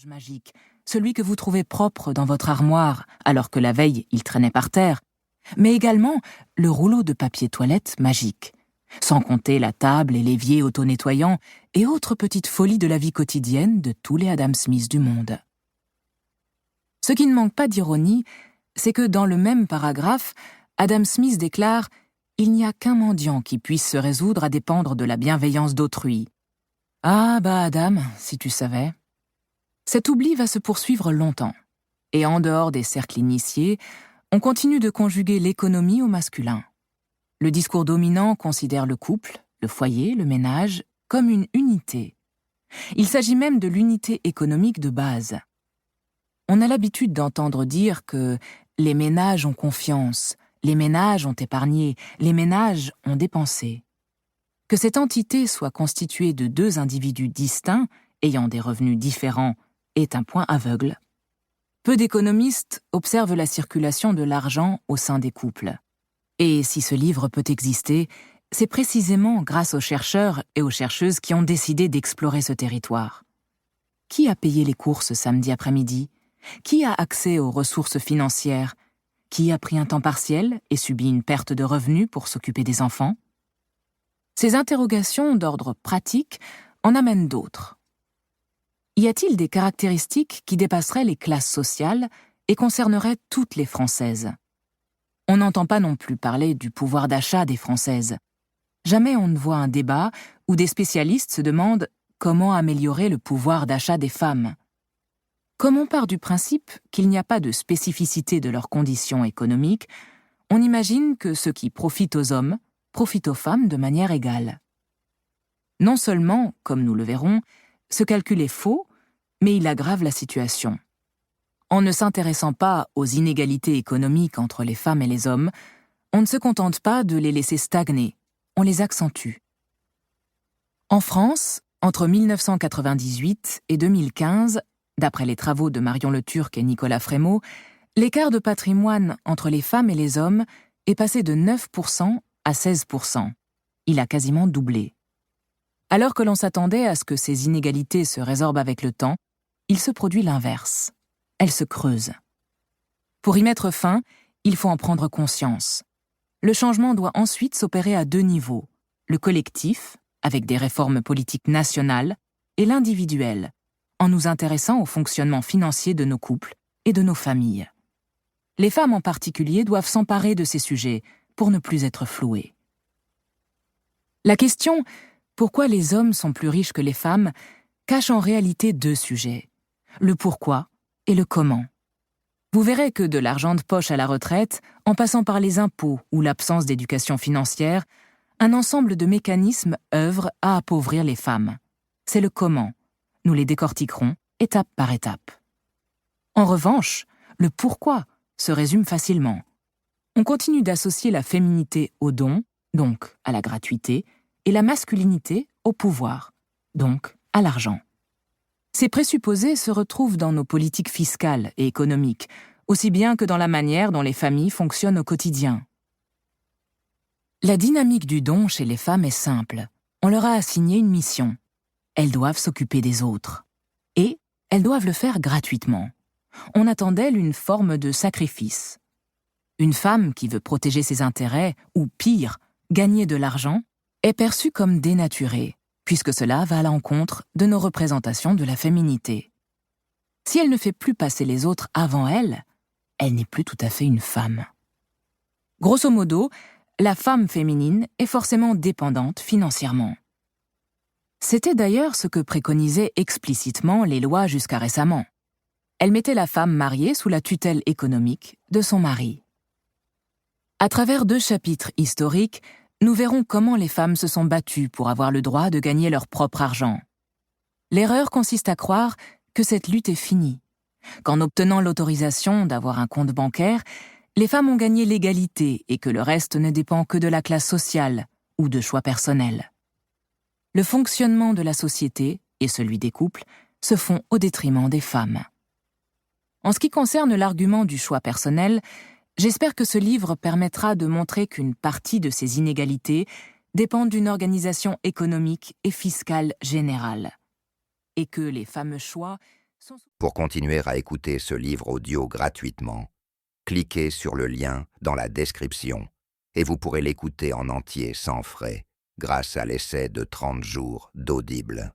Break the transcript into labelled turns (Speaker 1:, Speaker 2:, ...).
Speaker 1: linge magique, celui que vous trouvez propre dans votre armoire alors que la veille il traînait par terre, mais également le rouleau de papier toilette magique, sans compter la table et l'évier auto-nettoyant et autres petites folies de la vie quotidienne de tous les Adam Smith du monde. Ce qui ne manque pas d'ironie, c'est que dans le même paragraphe, Adam Smith déclare « Il n'y a qu'un mendiant qui puisse se résoudre à dépendre de la bienveillance d'autrui. » Ah bah Adam, si tu savais. Cet oubli va se poursuivre longtemps. Et en dehors des cercles initiés, on continue de conjuguer l'économie au masculin. Le discours dominant considère le couple, le foyer, le ménage, comme une unité. Il s'agit même de l'unité économique de base. On a l'habitude d'entendre dire que les ménages ont confiance, les ménages ont épargné, les ménages ont dépensé. Que cette entité soit constituée de deux individus distincts, ayant des revenus différents, est un point aveugle. Peu d'économistes observent la circulation de l'argent au sein des couples. Et si ce livre peut exister, c'est précisément grâce aux chercheurs et aux chercheuses qui ont décidé d'explorer ce territoire. Qui a payé les courses samedi après-midi ? Qui a accès aux ressources financières ? Qui a pris un temps partiel et subi une perte de revenus pour s'occuper des enfants ? Ces interrogations d'ordre pratique en amènent d'autres. Y a-t-il des caractéristiques qui dépasseraient les classes sociales et concerneraient toutes les Françaises ? On n'entend pas non plus parler du pouvoir d'achat des Françaises. Jamais on ne voit un débat où des spécialistes se demandent comment améliorer le pouvoir d'achat des femmes. Comme on part du principe qu'il n'y a pas de spécificité de leurs conditions économiques, on imagine que ce qui profite aux hommes profite aux femmes de manière égale. Non seulement, comme nous le verrons, ce calcul est faux, mais il aggrave la situation. En ne s'intéressant pas aux inégalités économiques entre les femmes et les hommes, on ne se contente pas de les laisser stagner, on les accentue. En France, entre 1998 et 2015, d'après les travaux de Marion Le Turc et Nicolas Frémaux, l'écart de patrimoine entre les femmes et les hommes est passé de 9% à 16%. Il a quasiment doublé. Alors que l'on s'attendait à ce que ces inégalités se résorbent avec le temps, il se produit l'inverse. Elles se creusent. Pour y mettre fin, il faut en prendre conscience. Le changement doit ensuite s'opérer à deux niveaux, le collectif, avec des réformes politiques nationales, et l'individuel, en nous intéressant au fonctionnement financier de nos couples et de nos familles. Les femmes en particulier doivent s'emparer de ces sujets pour ne plus être flouées. La question « Pourquoi les hommes sont plus riches que les femmes ?» cache en réalité deux sujets, le pourquoi et le comment. Vous verrez que de l'argent de poche à la retraite, en passant par les impôts ou l'absence d'éducation financière, un ensemble de mécanismes œuvrent à appauvrir les femmes. C'est le comment. Nous les décortiquerons étape par étape. En revanche, le pourquoi se résume facilement. On continue d'associer la féminité au don, donc à la gratuité, et la masculinité au pouvoir, donc à l'argent. Ces présupposés se retrouvent dans nos politiques fiscales et économiques, aussi bien que dans la manière dont les familles fonctionnent au quotidien. La dynamique du don chez les femmes est simple. On leur a assigné une mission. Elles doivent s'occuper des autres. Et elles doivent le faire gratuitement. On attend d'elles une forme de sacrifice. Une femme qui veut protéger ses intérêts, ou pire, gagner de l'argent, est perçue comme dénaturée, puisque cela va à l'encontre de nos représentations de la féminité. Si elle ne fait plus passer les autres avant elle, elle n'est plus tout à fait une femme. Grosso modo, la femme féminine est forcément dépendante financièrement. C'était d'ailleurs ce que préconisaient explicitement les lois jusqu'à récemment. Elles mettaient la femme mariée sous la tutelle économique de son mari. À travers deux chapitres historiques, nous verrons comment les femmes se sont battues pour avoir le droit de gagner leur propre argent. L'erreur consiste à croire que cette lutte est finie, qu'en obtenant l'autorisation d'avoir un compte bancaire, les femmes ont gagné l'égalité et que le reste ne dépend que de la classe sociale ou de choix personnels. Le fonctionnement de la société et celui des couples se font au détriment des femmes. En ce qui concerne l'argument du choix personnel, j'espère que ce livre permettra de montrer qu'une partie de ces inégalités dépend d'une organisation économique et fiscale générale, et que les fameux choix sont...
Speaker 2: Pour continuer à écouter ce livre audio gratuitement, cliquez sur le lien dans la description et vous pourrez l'écouter en entier sans frais grâce à l'essai de 30 jours d'Audible.